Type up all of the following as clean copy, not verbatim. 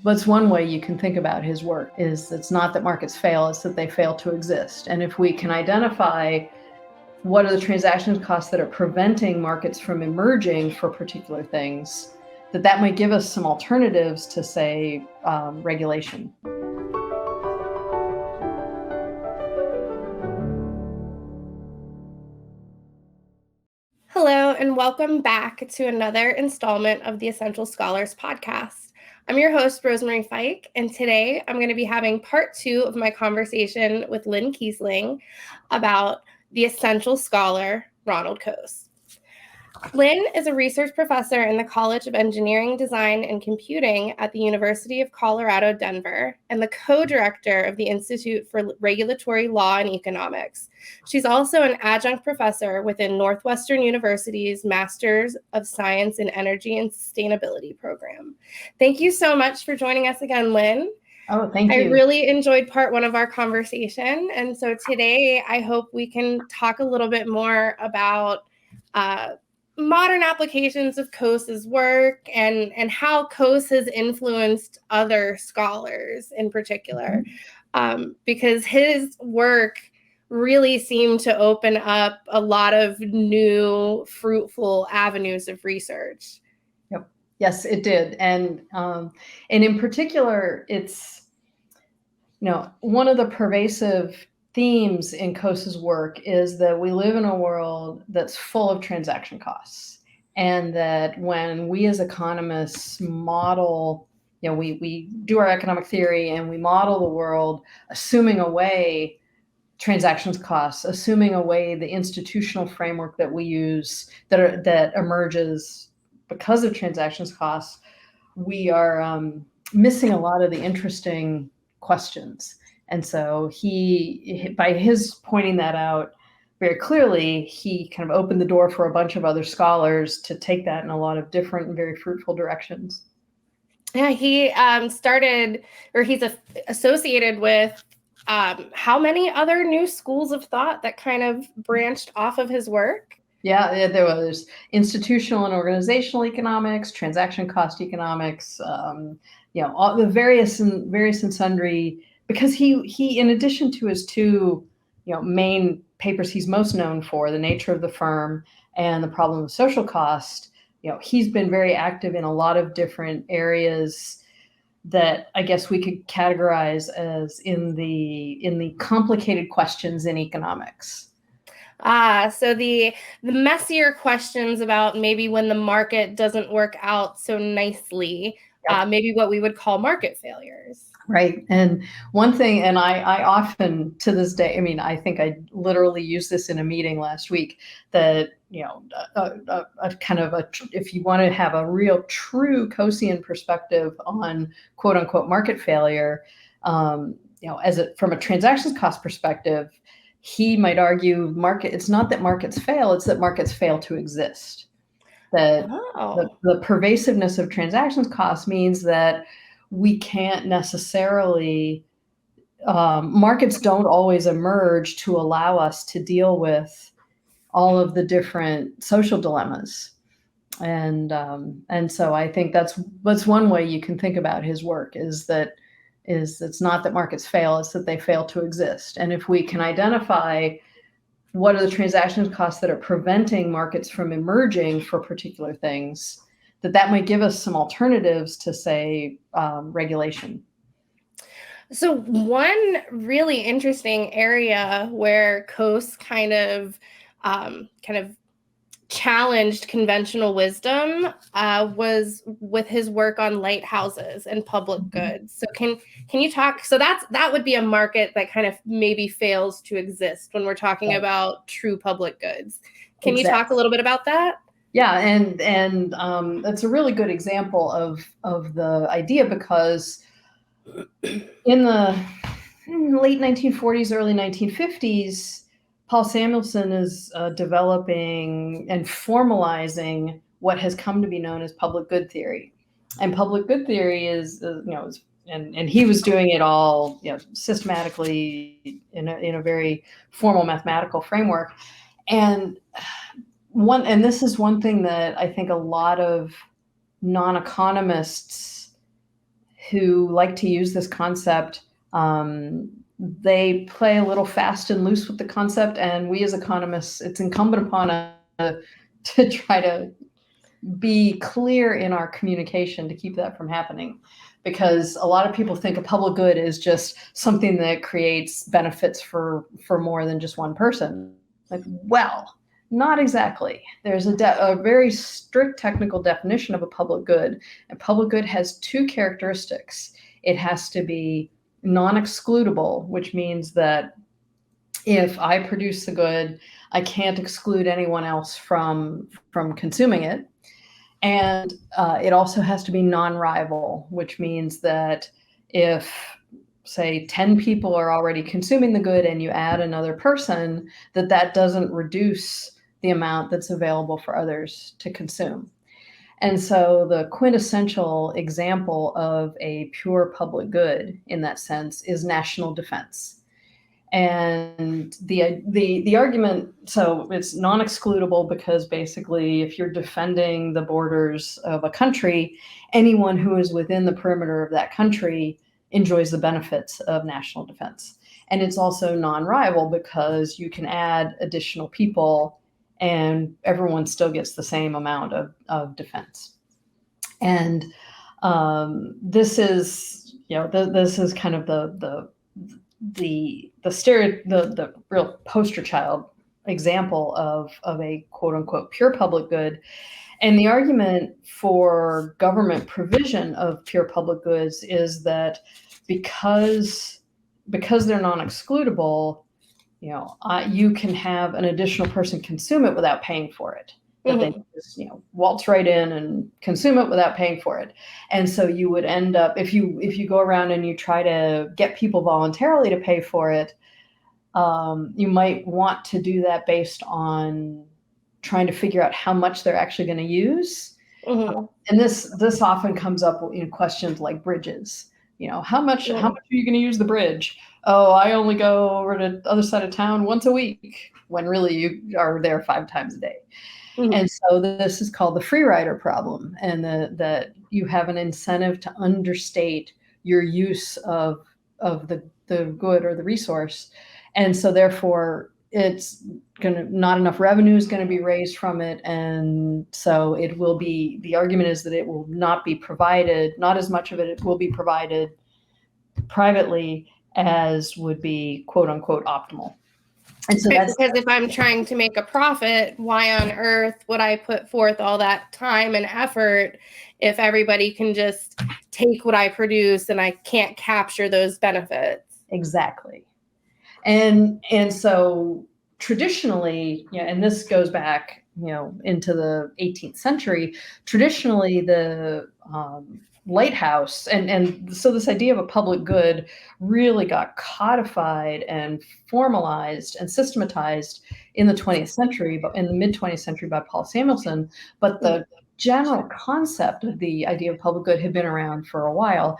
That's one way you can think about his work, is it's not that markets fail, it's that they fail to exist. And if we can identify what are the transaction costs that are preventing markets from emerging for particular things, that might give us some alternatives to, say, regulation. Hello, and welcome back to another installment of the Essential Scholars podcast. I'm your host, Rosemarie Fike, and today I'm going to be having part 2 of my conversation with Lynne Kiesling about the Essential Scholar, Ronald Coase. Lynne is a research professor in the College of Engineering, Design, and Computing at the University of Colorado, Denver, and the co-director of the Institute for Regulatory Law and Economics. She's also an adjunct professor within Northwestern University's Masters of Science in Energy and Sustainability program. Thank you so much for joining us again, Lynne. Oh, thank you. I really enjoyed part 1 of our conversation, and so today I hope we can talk a little bit more about modern applications of Coase's work and how Coase has influenced other scholars in particular, because his work really seemed to open up a lot of new, fruitful avenues of research. Yep. Yes, it did. And in particular, it's, one of the pervasive themes in Coase's work is that we live in a world that's full of transaction costs, and that when we as economists model, we do our economic theory and we model the world assuming away transactions costs, assuming away the institutional framework that we use that emerges because of transactions costs, we are missing a lot of the interesting questions. And so he, by his pointing that out very clearly, he kind of opened the door for a bunch of other scholars to take that in a lot of different and very fruitful directions. Yeah, he he's associated with how many other new schools of thought that kind of branched off of his work? Yeah, there was institutional and organizational economics, transaction cost economics, all the various and sundry. Because he, in addition to his 2, main papers he's most known for, The Nature of the Firm and The Problem of Social Cost, he's been very active in a lot of different areas that I guess we could categorize as in the complicated questions in economics. So the messier questions about maybe when the market doesn't work out so nicely, yep. Maybe what we would call market failures. Right. And one thing, and I often to this day, I think I literally used this in a meeting last week, that, if you want to have a real true Coasean perspective on quote unquote market failure, from a transactions cost perspective, he might argue it's not that markets fail, it's that markets fail to exist. That the pervasiveness of transactions costs means that we can't necessarily, markets don't always emerge to allow us to deal with all of the different social dilemmas. And so I think that's one way you can think about his work, is it's not that markets fail, it's that they fail to exist. And if we can identify what are the transaction costs that are preventing markets from emerging for particular things, that might give us some alternatives to, say, regulation. So one really interesting area where Coase kind of challenged conventional wisdom was with his work on lighthouses and public goods. So can you talk? So that would be a market that kind of maybe fails to exist when we're talking about true public goods. Can you talk a little bit about that? Yeah, and that's a really good example of the idea, because in the late 1940s, early 1950s, Paul Samuelson is developing and formalizing what has come to be known as public good theory. And public good theory is, and he was doing it all, systematically in a very formal mathematical framework. And this is one thing that I think a lot of non-economists who like to use this concept, they play a little fast and loose with the concept, and we as economists, it's incumbent upon us to try to be clear in our communication to keep that from happening. Because a lot of people think a public good is just something that creates benefits for more than just one person. Like, well, not exactly. There's a very strict technical definition of a public good. And public good has two characteristics. It has to be non-excludable, which means that if I produce the good, I can't exclude anyone else from consuming it. And it also has to be non-rival, which means that if, say, 10 people are already consuming the good and you add another person, that doesn't reduce the amount that's available for others to consume. And so the quintessential example of a pure public good in that sense is national defense. And the argument, so it's non-excludable because basically if you're defending the borders of a country, anyone who is within the perimeter of that country enjoys the benefits of national defense. And it's also non-rival because you can add additional people and everyone still gets the same amount of defense. And this is, this is kind of the real poster child example of a quote unquote pure public good. And the argument for government provision of pure public goods is that because they're non-excludable, you can have an additional person consume it without paying for it. That they just, waltz right in and consume it without paying for it. And so you would end up, if you go around and you try to get people voluntarily to pay for it, you might want to do that based on trying to figure out how much they're actually going to use. And this often comes up in questions like bridges. How much are you going to use the bridge? Oh, I only go over to the other side of town once a week, when really you are there 5 times a day. And so this is called the free rider problem, and that you have an incentive to understate your use of the good or the resource. And so therefore it's not enough revenue is going to be raised from it. And so the argument is that it will not be provided, not as much of it will be provided privately as would be quote unquote optimal. And so that's because if I'm trying to make a profit, why on earth would I put forth all that time and effort if everybody can just take what I produce and I can't capture those benefits? Exactly. And so traditionally, and this goes back, into the 18th century, traditionally the lighthouse, and so this idea of a public good really got codified and formalized and systematized in the 20th century, but in the mid 20th century by Paul Samuelson. But the general concept of the idea of public good had been around for a while.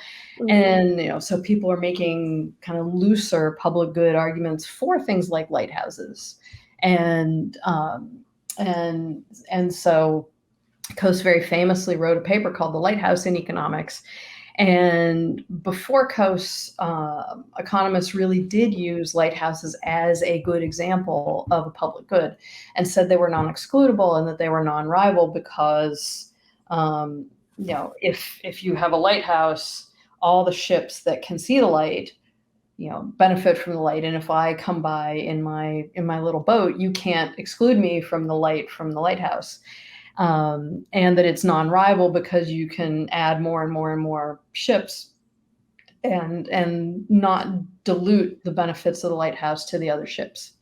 And so people are making kind of looser public good arguments for things like lighthouses. And so Coase very famously wrote a paper called The Lighthouse in Economics. And before Coase, economists really did use lighthouses as a good example of a public good, and said they were non-excludable and that they were non-rival because, if you have a lighthouse, all the ships that can see the light, benefit from the light. And if I come by in my little boat, you can't exclude me from the light from the lighthouse. And that it's non-rival because you can add more and more and more ships and not dilute the benefits of the lighthouse to the other ships.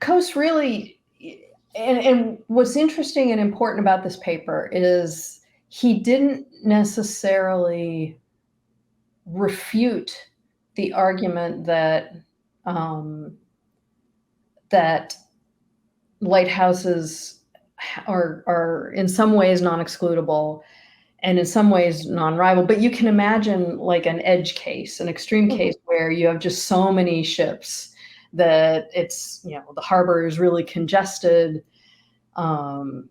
Coase really, and what's interesting and important about this paper is he didn't necessarily refute the argument that that lighthouses are in some ways non-excludable and in some ways non-rival. But you can imagine like an edge case, an extreme case where you have just so many ships that it's, the harbor is really congested. and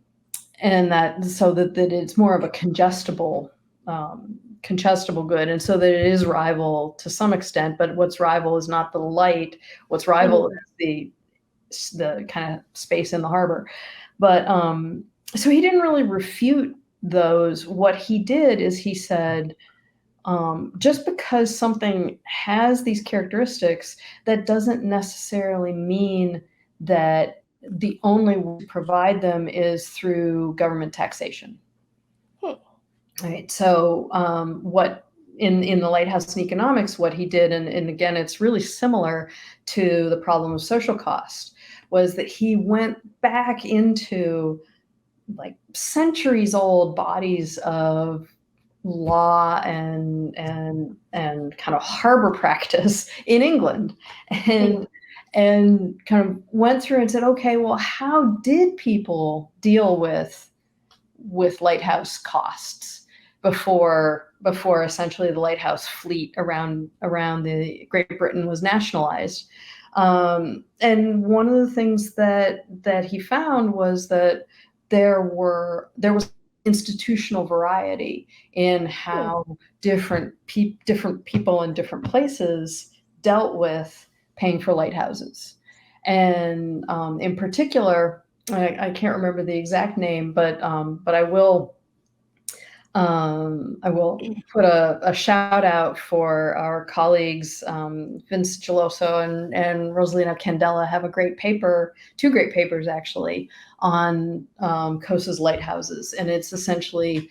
that so that it's more of a congestible good, and so that it is rival to some extent. But what's rival is not the light. What's rival is the kind of space in the harbor. But so he didn't really refute those. What he did is he said, just because something has these characteristics, that doesn't necessarily mean that the only way to provide them is through government taxation. Right. So what in the Lighthouse in Economics, what he did, and again, it's really similar to the problem of social cost, was that he went back into like centuries old bodies of law and kind of harbor practice in England, and kind of went through and said, okay, well, how did people deal with lighthouse costs before essentially the lighthouse fleet around the Great Britain was nationalized? And one of the things that he found was that there was institutional variety in how different people in different places dealt with paying for lighthouses. And in particular, I can't remember the exact name, but I will put a shout out for our colleagues, Vince Geloso and Rosalina Candela have two great papers actually, on Coase's lighthouses. And it's essentially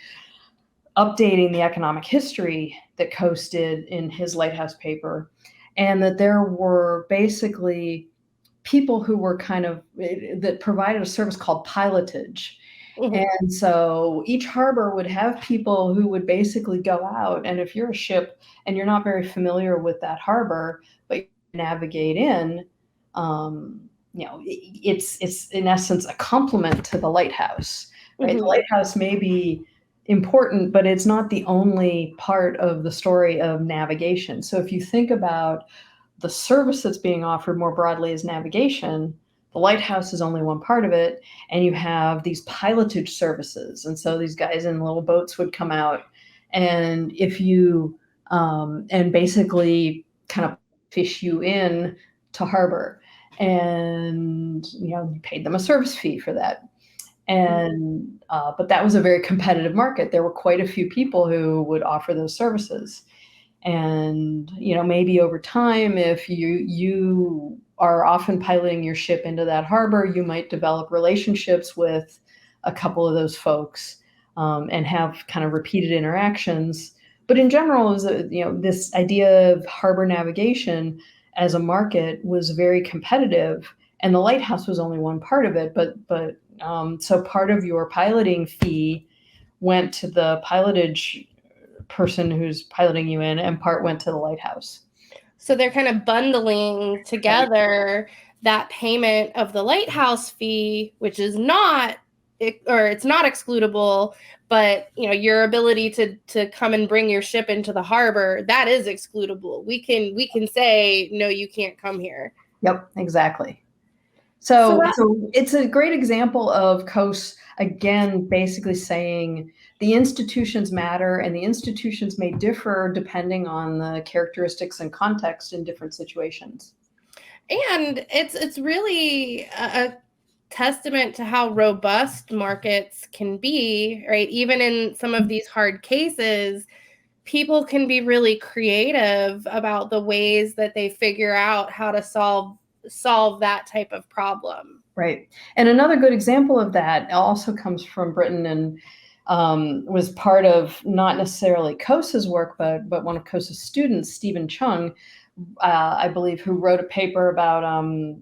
updating the economic history that Coase did in his lighthouse paper, and that there were basically people who were that provided a service called pilotage. And so each harbor would have people who would basically go out, and if you're a ship and you're not very familiar with that harbor, but you navigate in, it's in essence a complement to the lighthouse, right? The lighthouse may be important, but it's not the only part of the story of navigation. So if you think about the service that's being offered more broadly as navigation, the lighthouse is only one part of it, and you have these pilotage services. And so these guys in little boats would come out, and if you and basically kind of fish you in to harbor, and you paid them a service fee for that. And but that was a very competitive market. There were quite a few people who would offer those services. And maybe over time, if you are often piloting your ship into that harbor, you might develop relationships with a couple of those folks, and have kind of repeated interactions. But in general, this idea of harbor navigation as a market was very competitive, and the lighthouse was only one part of it. But so part of your piloting fee went to the pilotage person who's piloting you in, and part went to the lighthouse. So they're kind of bundling together that payment of the lighthouse fee, which is not excludable, but your ability to come and bring your ship into the harbor, that is excludable. We can say, no, you can't come here. Yep, exactly. So it's a great example of Coase, again, basically saying the institutions matter, and the institutions may differ depending on the characteristics and context in different situations. And it's really a testament to how robust markets can be, right? Even in some of these hard cases, people can be really creative about the ways that they figure out how to solve that type of problem. Right. And another good example of that also comes from Britain, and was part of not necessarily Coase's work, but one of Coase's students, Stephen Chung, I believe, who wrote a paper about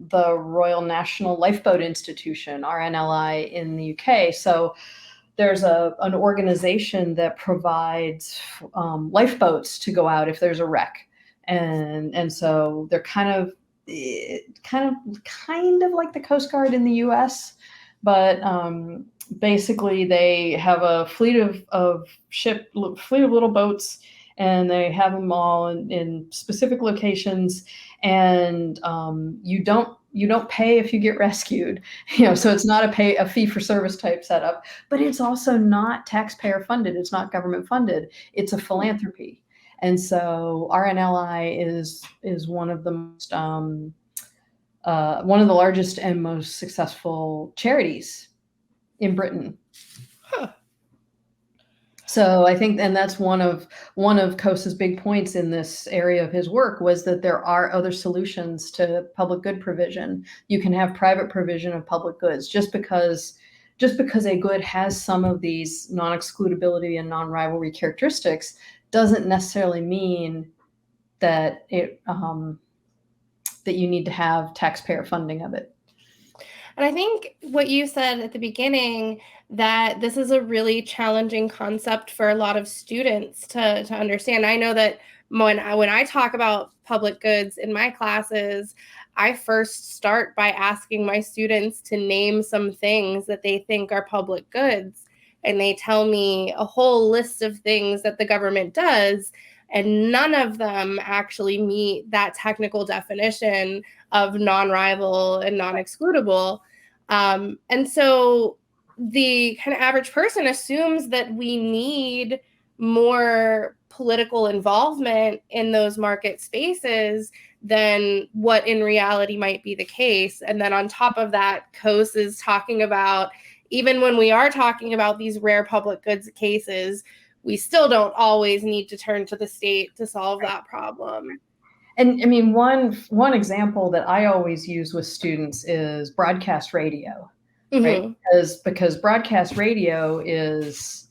the Royal National Lifeboat Institution, RNLI, in the UK. So there's an organization that provides lifeboats to go out if there's a wreck, and so they're kind of like the Coast Guard in the U.S., but basically they have a fleet of little boats, and they have them all in specific locations, and you don't you don't pay if you get rescued, so it's not a fee for service type setup, but it's also not taxpayer funded. It's not government funded. It's a philanthropy. And so RNLI is one of the most one of the largest and most successful charities in Britain. Huh. So I think, and that's one of Coase's big points in this area of his work, was that there are other solutions to public good provision. You can have private provision of public goods. Just because a good has some of these non-excludability and non-rivalry characteristics doesn't necessarily mean that that you need to have taxpayer funding of it. And I think what you said at the beginning, that this is a really challenging concept for a lot of students to understand. I know that when I talk about public goods in my classes, I first start by asking my students to name some things that they think are public goods. And they tell me a whole list of things that the government does, and none of them actually meet that technical definition of non-rival and non-excludable. And so the kind of average person assumes that we need more political involvement in those market spaces than what in reality might be the case. And then on top of that, Coase is talking about, even when we are talking about these rare public goods cases, we still don't always need to turn to the state to solve that problem. And I mean, one example that I always use with students is broadcast radio, right? Because broadcast radio is,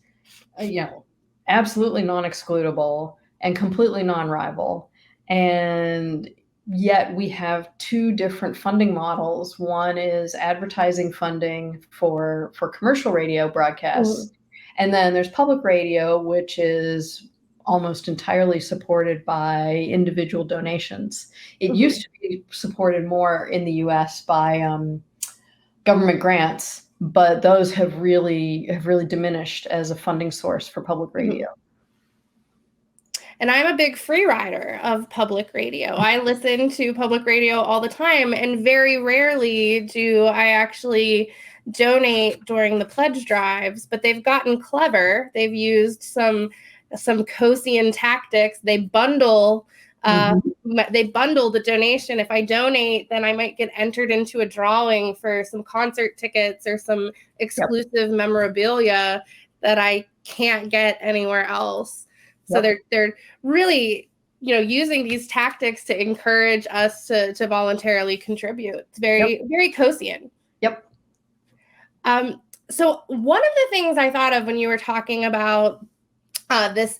absolutely non-excludable and completely non-rival. And yet we have two different funding models. One is advertising funding for commercial radio broadcasts. And then there's public radio, which is almost entirely supported by individual donations. It used to be supported more in the US by government grants, but those have really diminished as a funding source for public radio. And I'm a big free rider of public radio. I listen to public radio all the time, and very rarely do I actually donate during the pledge drives, but they've gotten clever. They've used some Coasean tactics. They bundle the donation. If I donate, then I might get entered into a drawing for some concert tickets or some exclusive memorabilia that I can't get anywhere else. So they're really, using these tactics to encourage us to voluntarily contribute. It's very Coasean. Yep. So one of the things I thought of when you were talking about this,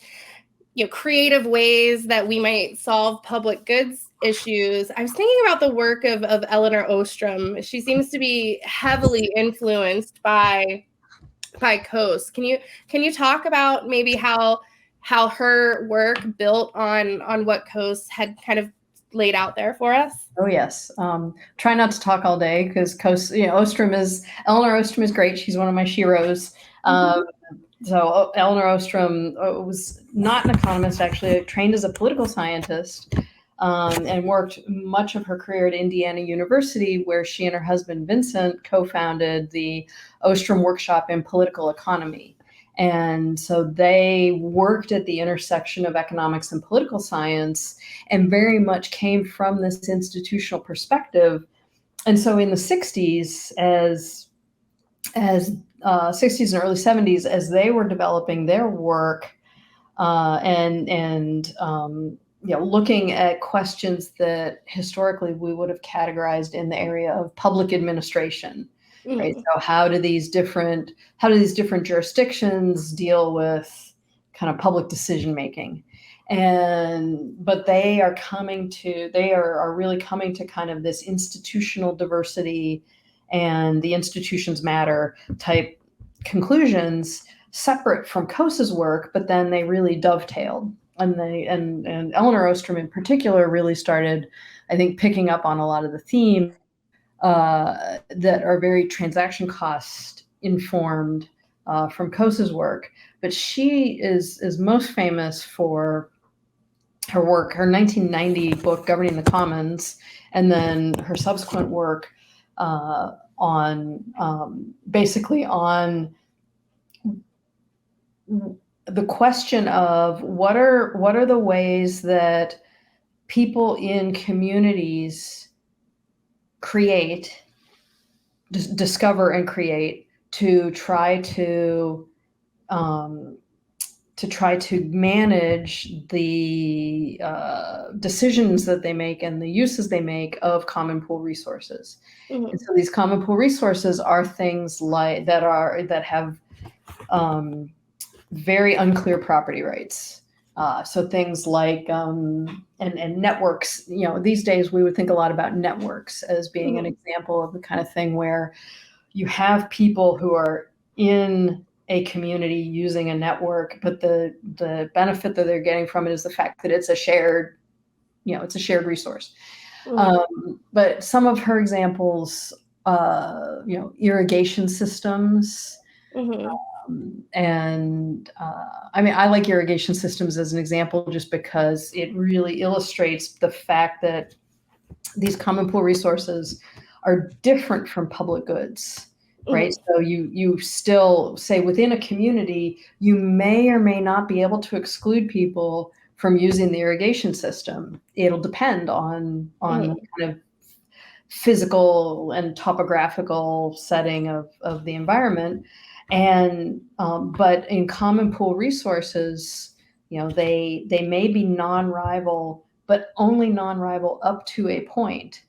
creative ways that we might solve public goods issues, I was thinking about the work of Elinor Ostrom. She seems to be heavily influenced by Coase. Can you talk about maybe how her work built on what Coase had kind of laid out there for us? Oh yes. Try not to talk all day, because Coase, Elinor Ostrom is great. She's one of my sheroes. So Elinor Ostrom was not an economist, actually, trained as a political scientist, and worked much of her career at Indiana University, where she and her husband Vincent co-founded the Ostrom Workshop in Political Economy. And so they worked at the intersection of economics and political science, and very much came from this institutional perspective. And so in the 60s, as 60s and early 70s, as they were developing their work, looking at questions that historically we would have categorized in the area of public administration. Right. So how do these different jurisdictions deal with kind of public decision making? But they are really coming to kind of this institutional diversity and the institutions matter type conclusions, separate from Coase's work, but then they really dovetailed. And Elinor Ostrom in particular really started, I think, picking up on a lot of the themes that are very transaction cost informed from Coase's work. But she is most famous for her work, her 1990 book, Governing the Commons, and then her subsequent work on basically on the question of what are the ways that people in communities discover and create to try to manage the decisions that they make and the uses they make of common pool resources. Mm-hmm. And so these common pool resources are things like that have very unclear property rights. So things like and networks. These days we would think a lot about networks as being an example of the kind of thing where you have people who are in a community using a network, but the benefit that they're getting from it is the fact that it's a shared resource. But some of her examples, irrigation systems. And I like irrigation systems as an example just because it really illustrates the fact that these common pool resources are different from public goods, right? So you still say within a community, you may or may not be able to exclude people from using the irrigation system. It'll depend on the kind of physical and topographical setting of the environment. And but in common pool resources, they may be non-rival, but only non-rival up to a point.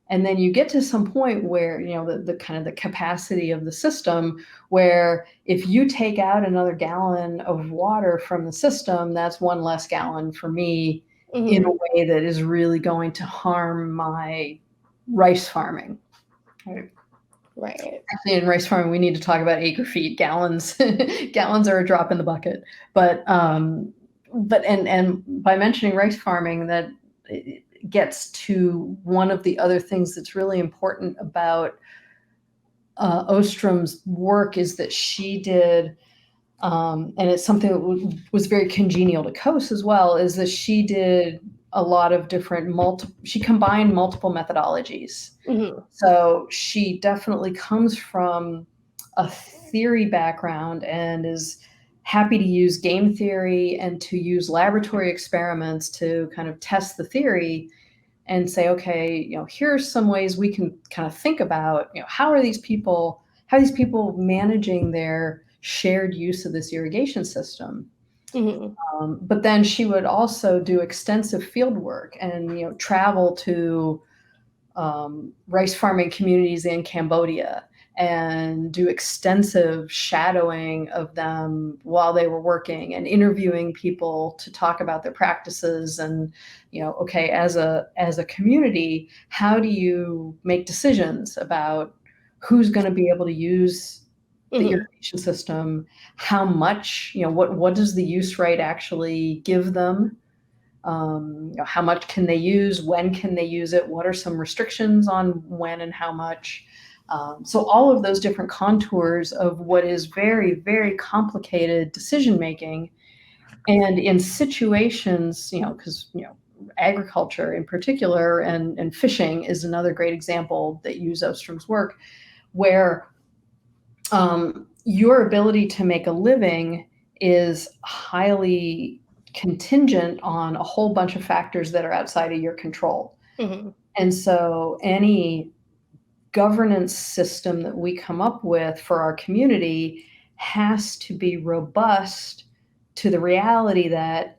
And then you get to some point where, the kind of the capacity of the system, where if you take out another gallon of water from the system, that's one less gallon for me in a way that is really going to harm my rice farming. Right. Actually, in rice farming, we need to talk about acre feet. Gallons are a drop in the bucket. But by mentioning rice farming, that it gets to one of the other things that's really important about Ostrom's work is that she did, and it's something that was very congenial to Coase as well, is that she did a lot of different she combined multiple methodologies. So she definitely comes from a theory background and is happy to use game theory and to use laboratory experiments to kind of test the theory and say, okay, here's some ways we can kind of think about, how are these people managing their shared use of this irrigation system. But then she would also do extensive field work and travel to rice farming communities in Cambodia and do extensive shadowing of them while they were working and interviewing people to talk about their practices and, okay, as a community, how do you make decisions about who's going to be able to use the irrigation system, how much, what does the use right actually give them? How much can they use? When can they use it? What are some restrictions on when and how much? So all of those different contours of what is very, very complicated decision making, and in situations, because agriculture in particular and fishing is another great example that use Ostrom's work, where your ability to make a living is highly contingent on a whole bunch of factors that are outside of your control. And so any governance system that we come up with for our community has to be robust to the reality that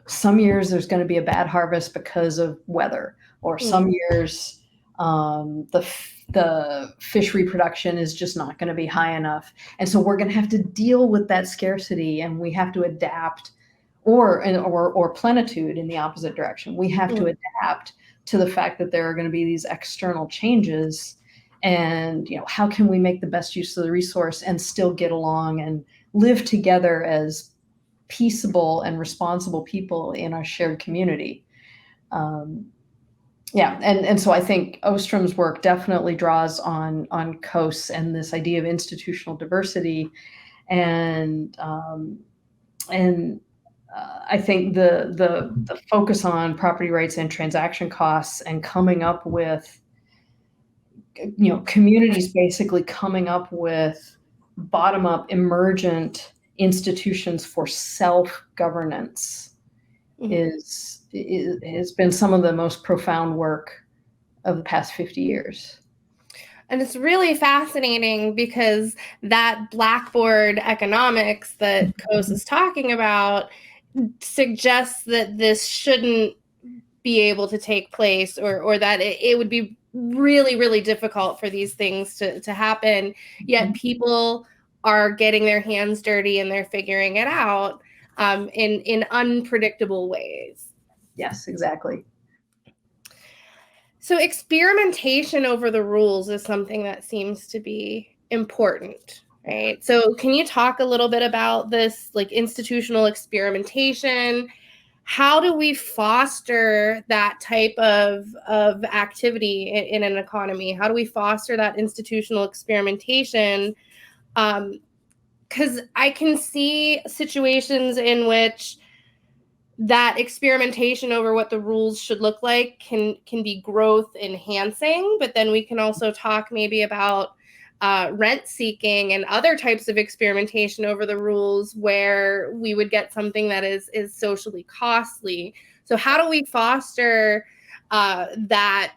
some years there's going to be a bad harvest because of weather, or some years the fish reproduction is just not going to be high enough. And so we're going to have to deal with that scarcity, and we have to adapt, or plenitude in the opposite direction. We have to adapt to the fact that there are going to be these external changes, and how can we make the best use of the resource and still get along and live together as peaceable and responsible people in our shared community. And so I think Ostrom's work definitely draws on Coase and this idea of institutional diversity, and I think the focus on property rights and transaction costs and coming up with, communities basically coming up with bottom-up emergent institutions for self-governance Mhm. has been some of the most profound work of the past 50 years. And it's really fascinating because that blackboard economics that Coase is talking about suggests that this shouldn't be able to take place, or that it would be really, really difficult for these things to happen. Yet people are getting their hands dirty and they're figuring it out in unpredictable ways. Yes, exactly. So experimentation over the rules is something that seems to be important, right? So can you talk a little bit about this, like institutional experimentation? How do we foster that type of activity in an economy? How do we foster that institutional experimentation? Because I can see situations in which that experimentation over what the rules should look like can be growth enhancing, but then we can also talk maybe about rent seeking and other types of experimentation over the rules where we would get something that is socially costly. So how do we foster that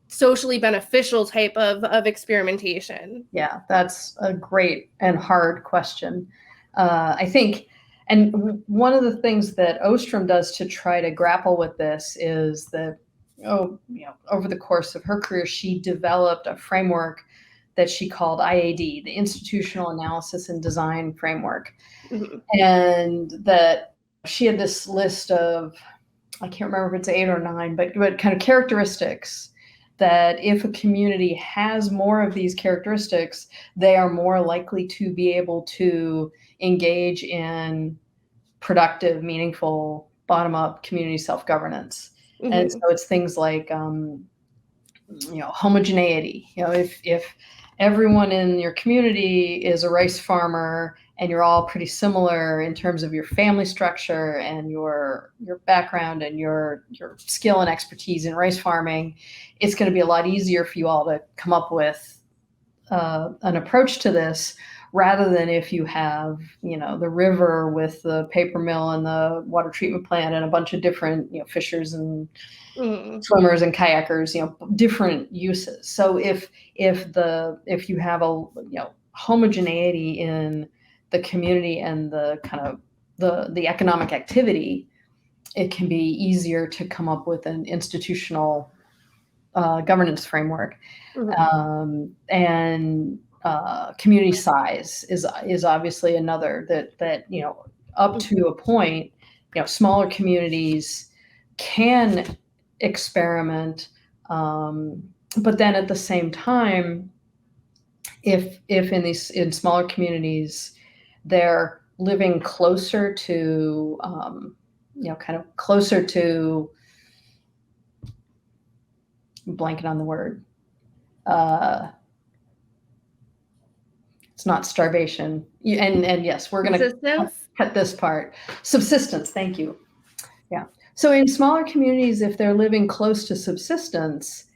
socially beneficial type of experimentation? Yeah, that's a great and hard question. I think, and one of the things that Ostrom does to try to grapple with this is that, over the course of her career, she developed a framework that she called IAD, the Institutional Analysis and Design Framework. Mm-hmm. And that she had this list of, I can't remember if it's 8 or 9, but kind of characteristics that if a community has more of these characteristics, they are more likely to be able to engage in productive, meaningful, bottom-up community self-governance. Mm-hmm. And so it's things like, homogeneity. If everyone in your community is a rice farmer and you're all pretty similar in terms of your family structure and your background and your skill and expertise in rice farming, it's going to be a lot easier for you all to come up with an approach to this, rather than if you have, the river with the paper mill and the water treatment plant and a bunch of different, fishers and swimmers and kayakers, different uses. So if you have a, homogeneity in the community and the kind of the economic activity, it can be easier to come up with an institutional governance framework. And community size is obviously another that up to a point, smaller communities can experiment, but then at the same time, if in smaller communities they're living closer to kind of closer to, I'm blanking on the word, it's not starvation, and yes, we're going to cut this part. Subsistence, thank you. Yeah. So in smaller communities, if they're living close to subsistence,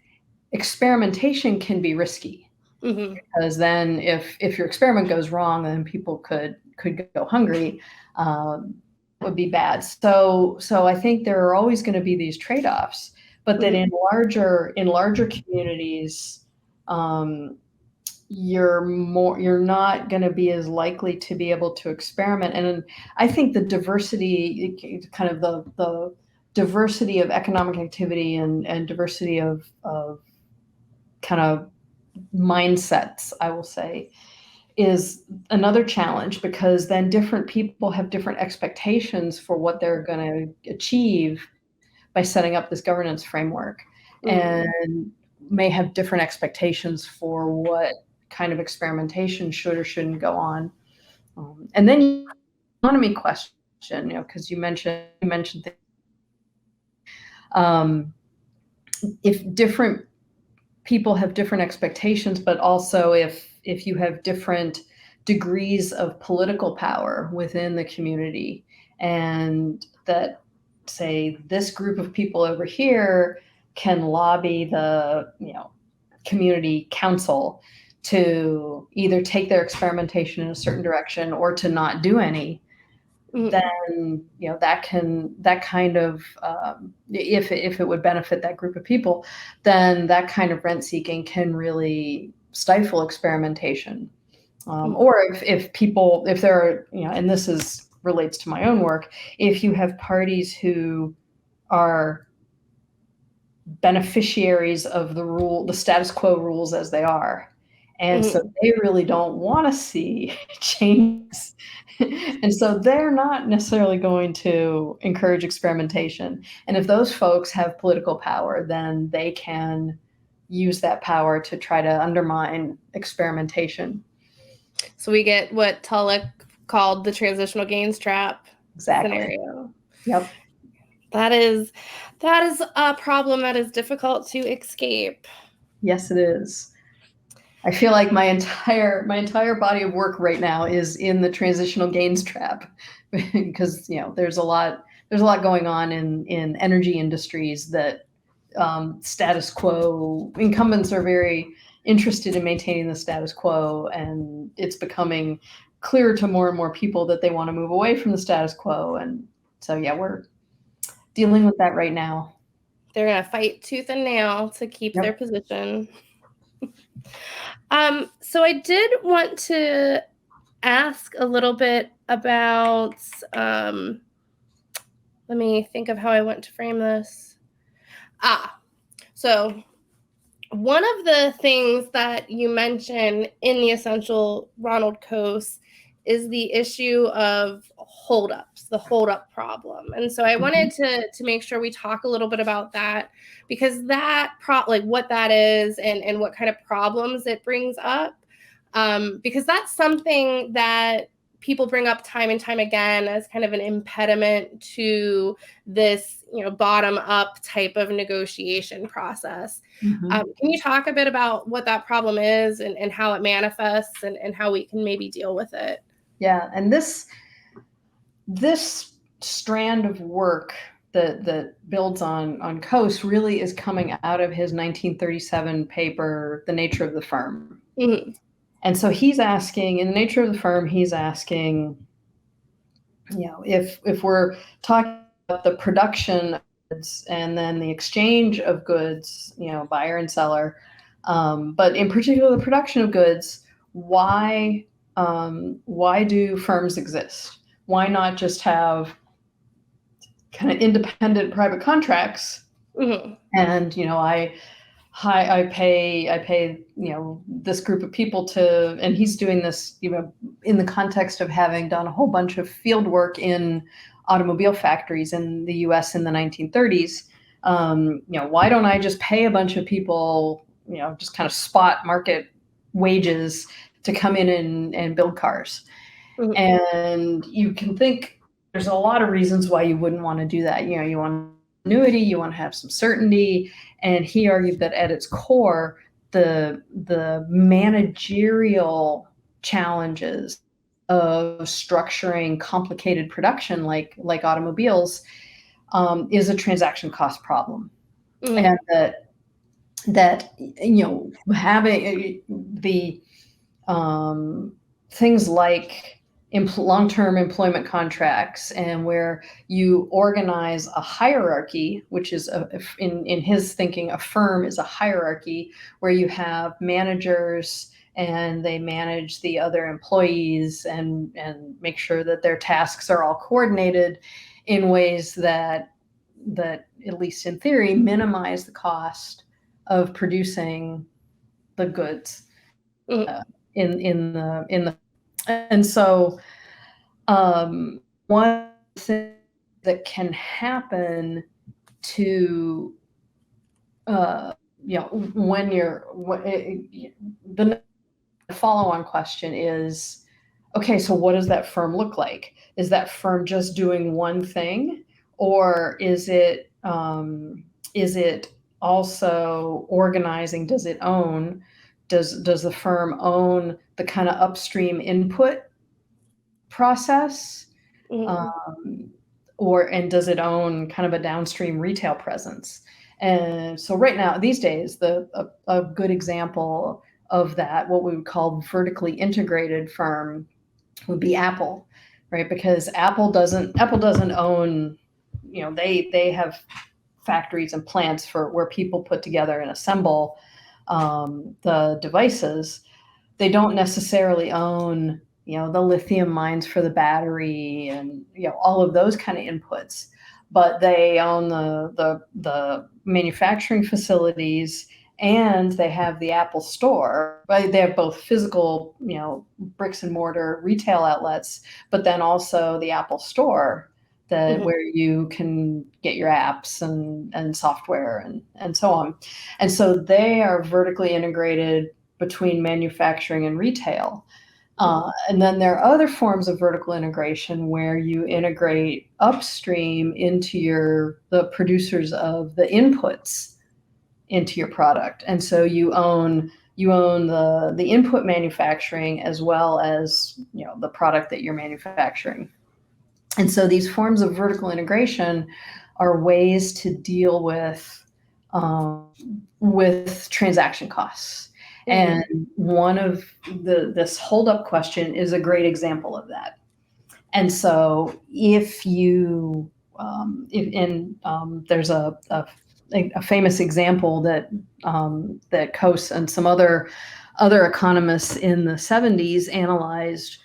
experimentation can be risky. Mm-hmm. Because then if your experiment goes wrong, then people could go hungry. Would be bad. So I think there are always going to be these trade-offs, but that in larger communities, you're not going to be as likely to be able to experiment. And I think the diversity, kind of the diversity of economic activity and diversity of kind of mindsets, I will say, is another challenge, because then different people have different expectations for what they're going to achieve by setting up this governance framework, and may have different expectations for what kind of experimentation should or shouldn't go on. And then the economy question, because you mentioned if different people have different expectations, but also if you have different degrees of political power within the community, and that, say, this group of people over here can lobby the community council to either take their experimentation in a certain direction or to not do any, then that kind of if it would benefit that group of people, then that kind of rent seeking can really stifle experimentation. Or if there are, and this relates to my own work, if you have parties who are beneficiaries of the status quo rules as they are, and so they really don't want to see changes, and so they're not necessarily going to encourage experimentation. And if those folks have political power, then they can use that power to try to undermine experimentation. So we get what Tulloch called the transitional gains trap scenario. Yep. That is a problem that is difficult to escape. Yes, it is. I feel like my entire body of work right now is in the transitional gains trap, because there's a lot going on in energy industries that status quo incumbents are very interested in maintaining the status quo, and it's becoming clear to more and more people that they want to move away from the status quo. And so we're dealing with that right now. They're going to fight tooth and nail to keep their position. So I did want to ask a little bit about, let me think of how I want to frame this. So one of the things that you mention in the Essential Ronald Coase is the issue of holdups, the holdup problem. And so I wanted to make sure we talk a little bit about that, because that what that is and what kind of problems it brings up, because that's something that people bring up time and time again as kind of an impediment to this, bottom up type of negotiation process. Can you talk a bit about what that problem is and how it manifests and how we can maybe deal with it? Yeah, and this strand of work that builds on Coase really is coming out of his 1937 paper, The Nature of the Firm. And so he's asking, in The Nature of the Firm, he's asking, if we're talking about the production of goods and then the exchange of goods, buyer and seller, but in particular the production of goods, why do firms exist? Why not just have kind of independent private contracts? And I pay this group of people to, and he's doing this in the context of having done a whole bunch of field work in automobile factories in the U.S. in the 1930s. Why don't I just pay a bunch of people, just kind of spot market wages to come in and build cars? And you can think there's a lot of reasons why you wouldn't want to do that. You want continuity, you want to have some certainty. And he argued that at its core, the managerial challenges of structuring complicated production like automobiles is a transaction cost problem. And that having the things like long-term employment contracts, and where you organize a hierarchy, which is in his thinking, a firm is a hierarchy where you have managers and they manage the other employees and make sure that their tasks are all coordinated in ways that at least in theory minimize the cost of producing the goods in the. And so one thing that can happen to when the follow-on question is, okay, so what does that firm look like? Is that firm just doing one thing, or is it also organizing? Does the firm own the kind of upstream input process, Mm-hmm. and does it own kind of a downstream retail presence? And so right now, these days, a good example of that, what we would call vertically integrated firm, would be Apple, right? Because Apple doesn't own, they have factories and plants for where people put together and assemble the devices. They don't necessarily own, the lithium mines for the battery and, all of those kind of inputs, but they own the manufacturing facilities, and they have the Apple Store. Right? They have both physical, bricks and mortar retail outlets, but then also the Apple Store, that Mm-hmm. where you can get your apps and software and so on. And so they are vertically integrated between manufacturing and retail. And then there are other forms of vertical integration where you integrate upstream into the producers of the inputs into your product. And so you own the input manufacturing as well as, the product that you're manufacturing. And so these forms of vertical integration are ways to deal with transaction costs. Mm-hmm. And one of this holdup question is a great example of that. And so if you, there's a famous example that Coase and some other economists in the 70s analyzed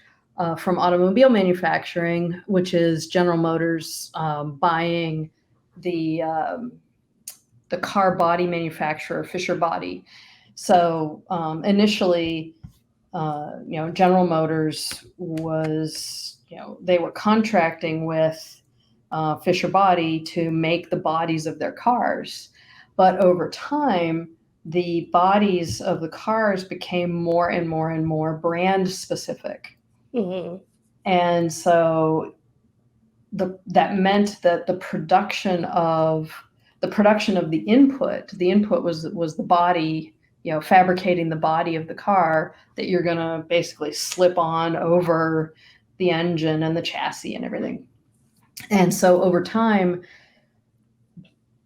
from automobile manufacturing, which is General Motors buying the car body manufacturer, Fisher Body. So initially, General Motors was, they were contracting with Fisher Body to make the bodies of their cars. But over time, the bodies of the cars became more and more and more brand specific. Mm-hmm. And so that meant that the production of the input was the body, fabricating the body of the car that you're going to basically slip on over the engine and the chassis and everything. And so over time,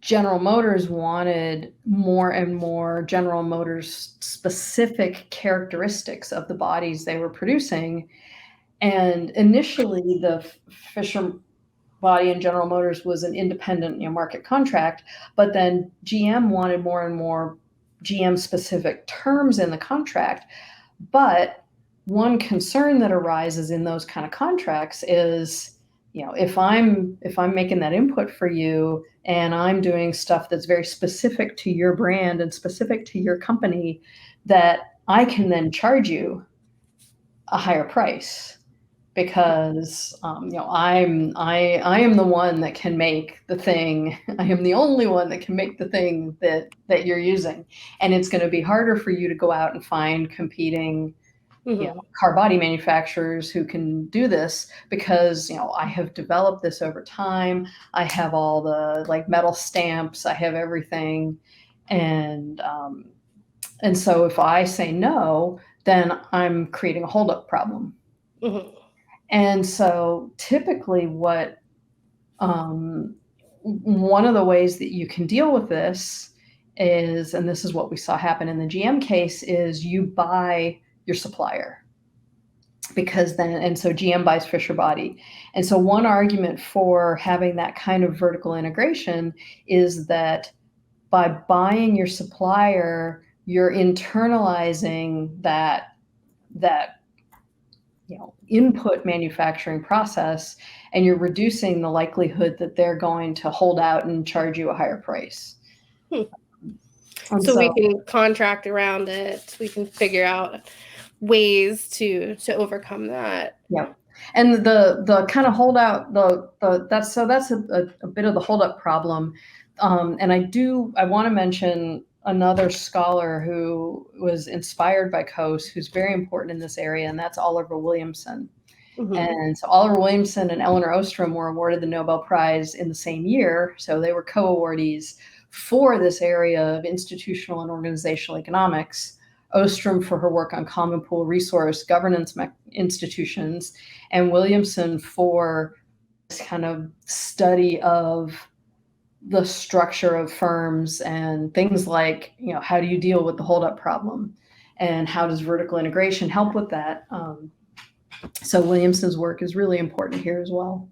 General Motors wanted more and more General Motors specific characteristics of the bodies they were producing. And initially, the Fisher Body and General Motors was an independent, market contract, but then GM wanted more and more GM specific terms in the contract. But one concern that arises in those kind of contracts is, if I'm making that input for you and I'm doing stuff that's very specific to your brand and specific to your company, that I can then charge you a higher price, because I am the one that can make the thing. I am the only one that can make the thing that you're using, and it's going to be harder for you to go out and find competing, Mm-hmm. car body manufacturers who can do this, because I have developed this over time. I have all the metal stamps. I have everything, and so if I say no, then I'm creating a holdup problem. Mm-hmm. And so typically one of the ways that you can deal with this is, and this is what we saw happen in the GM case, is you buy your supplier, and so GM buys Fisher Body. And so one argument for having that kind of vertical integration is that by buying your supplier, you're internalizing that input manufacturing process, and you're reducing the likelihood that they're going to hold out and charge you a higher price. So we can contract around it. We can figure out ways to overcome that. Yeah. And the kind of holdout, that's a bit of the holdup problem. And I want to mention another scholar who was inspired by Coase, who's very important in this area, and that's Oliver Williamson. Mm-hmm. And so Oliver Williamson and Eleanor Ostrom were awarded the Nobel Prize in the same year. So they were co-awardees for this area of institutional and organizational economics Ostrom for her work on common pool resource governance institutions, and Williamson for this kind of study of the structure of firms and things like, how do you deal with the holdup problem, and how does vertical integration help with that? So Williamson's work is really important here as well.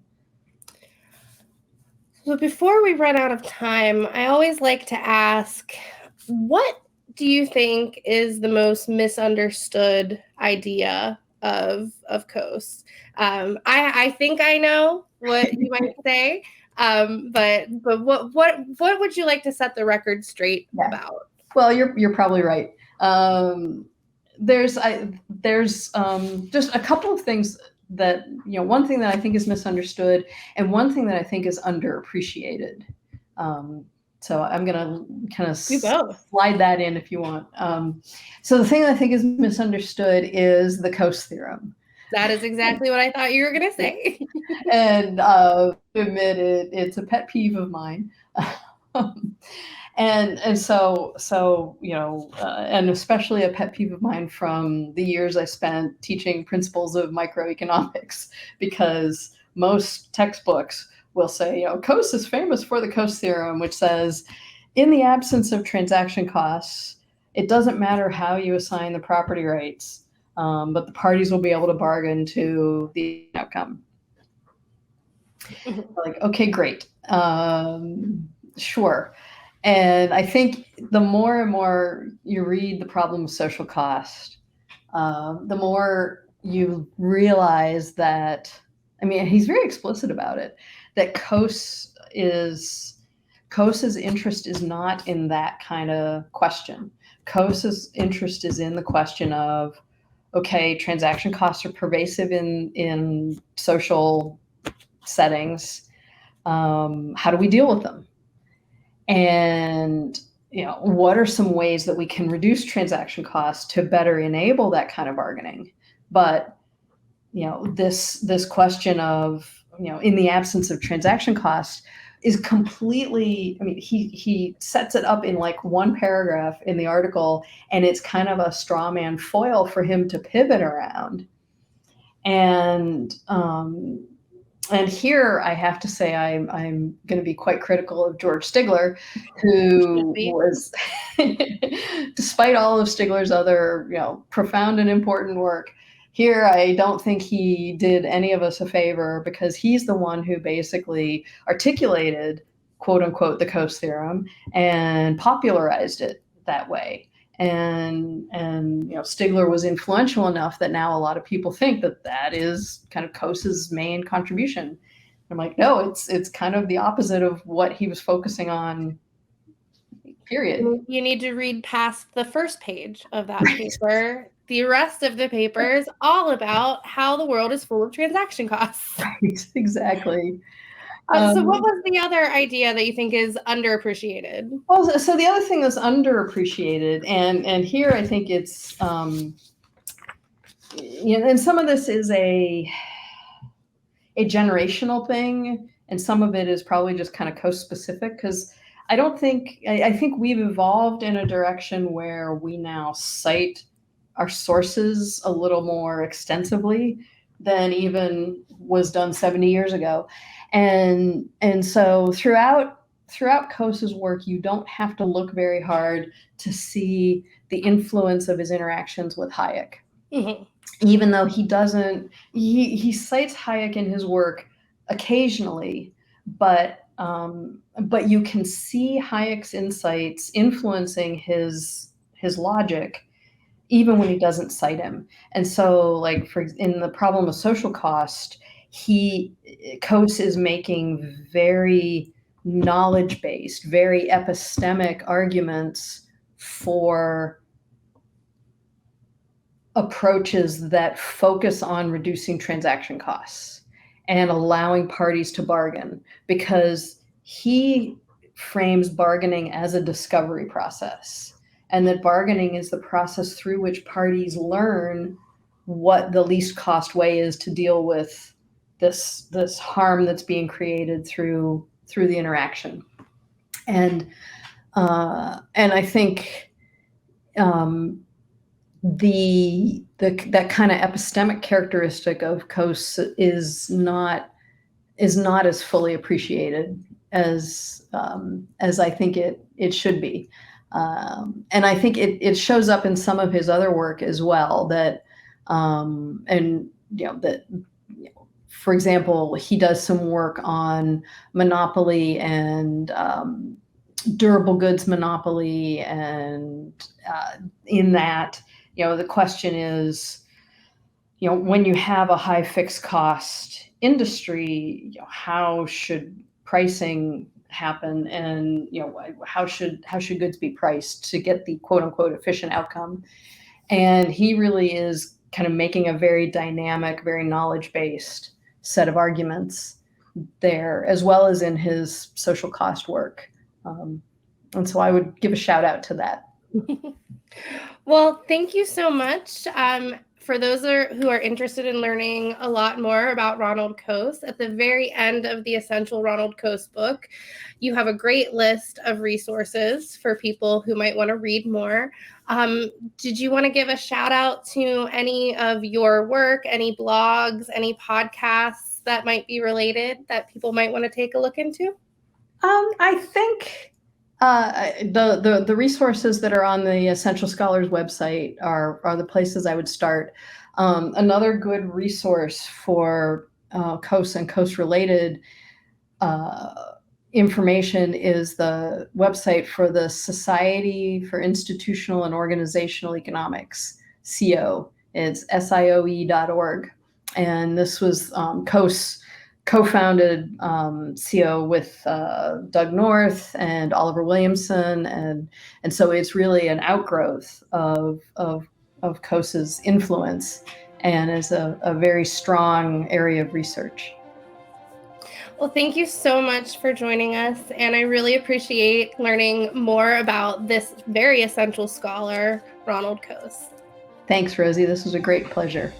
So before we run out of time, I always like to ask, what do you think is the most misunderstood idea of Coase? I think I know what you might say, but what would you like to set the record straight about? Well, you're probably right. There's just a couple of things that, one thing that I think is misunderstood, and one thing that I think is underappreciated. So I'm going to kind of slide that in if you want. So the thing that I think is misunderstood is the Coase theorem. That is exactly what I thought you were going to say. And admit it, it's a pet peeve of mine. And so and especially a pet peeve of mine from the years I spent teaching principles of microeconomics, because most textbooks will say, Coase is famous for the Coase theorem, which says, in the absence of transaction costs, it doesn't matter how you assign the property rights, but the parties will be able to bargain to the outcome. Like, okay, great. Sure. And I think the more and more you read the problem of social cost, the more you realize that, he's very explicit about it, that Coase's interest is not in that kind of question. Coase's interest is in the question of, okay, transaction costs are pervasive in social settings. How do we deal with them? And, what are some ways that we can reduce transaction costs to better enable that kind of bargaining? But, this question of, in the absence of transaction costs is completely, he sets it up in like one paragraph in the article, and it's kind of a straw man foil for him to pivot around. And here I have to say I'm going to be quite critical of George Stigler, who was, despite all of Stigler's other, profound and important work, here I don't think he did any of us a favor, because he's the one who basically articulated, quote unquote, the Coase theorem and popularized it that way. And Stigler was influential enough that now a lot of people think that is kind of Coase's main contribution. I'm like, no, it's kind of the opposite of what he was focusing on, period. You need to read past the first page of that paper. The rest of the paper is all about how the world is full of transaction costs. Right, exactly. So what was the other idea that you think is underappreciated? Well, so the other thing that's underappreciated, and here I think it's, and some of this is a generational thing, and some of it is probably just kind of Coase specific, because I think we've evolved in a direction where we now cite our sources a little more extensively than even was done 70 years ago. And so throughout Coase's work, you don't have to look very hard to see the influence of his interactions with Hayek. Mm-hmm. Even though he cites Hayek in his work occasionally, but you can see Hayek's insights influencing his logic even when he doesn't cite him. And so, like, in the problem of social cost, Coase is making very knowledge-based, very epistemic arguments for approaches that focus on reducing transaction costs and allowing parties to bargain, because he frames bargaining as a discovery process, and that bargaining is the process through which parties learn what the least cost way is to deal with this harm that's being created through the interaction. And I think that kind of epistemic characteristic of Coase is not as fully appreciated as I think it should be. And I think it shows up in some of his other work as well. That and that, for example, he does some work on monopoly and durable goods monopoly, and in that, the question is, when you have a high fixed cost industry, how should pricing happen, and how should goods be priced to get the quote unquote efficient outcome? And he really is kind of making a very dynamic, very knowledge based set of arguments there, as well as in his social cost work. And so I would give a shout out to that. Well, thank you so much. For those who are interested in learning a lot more about Ronald Coase, at the very end of the Essential Ronald Coase book, you have a great list of resources for people who might want to read more. Did you want to give a shout out to any of your work, any blogs, any podcasts that might be related that people might want to take a look into? I think the resources that are on the Essential Scholars website are the places I would start. Another good resource for Coase and Coase related information is the website for the Society for Institutional and Organizational Economics, SIO. It's SIOE.org. And this was Coase co-founded CO with Doug North and Oliver Williamson, and so it's really an outgrowth of Coase's influence, and is a very strong area of research. Well, thank you so much for joining us, and I really appreciate learning more about this very essential scholar, Ronald Coase. Thanks, Rosie. This was a great pleasure.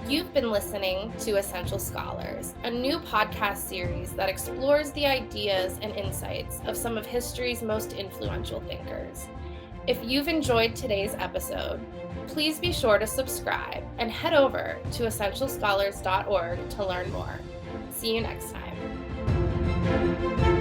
You've been listening to Essential Scholars, a new podcast series that explores the ideas and insights of some of history's most influential thinkers. If you've enjoyed today's episode, please be sure to subscribe and head over to essentialscholars.org to learn more. See you next time.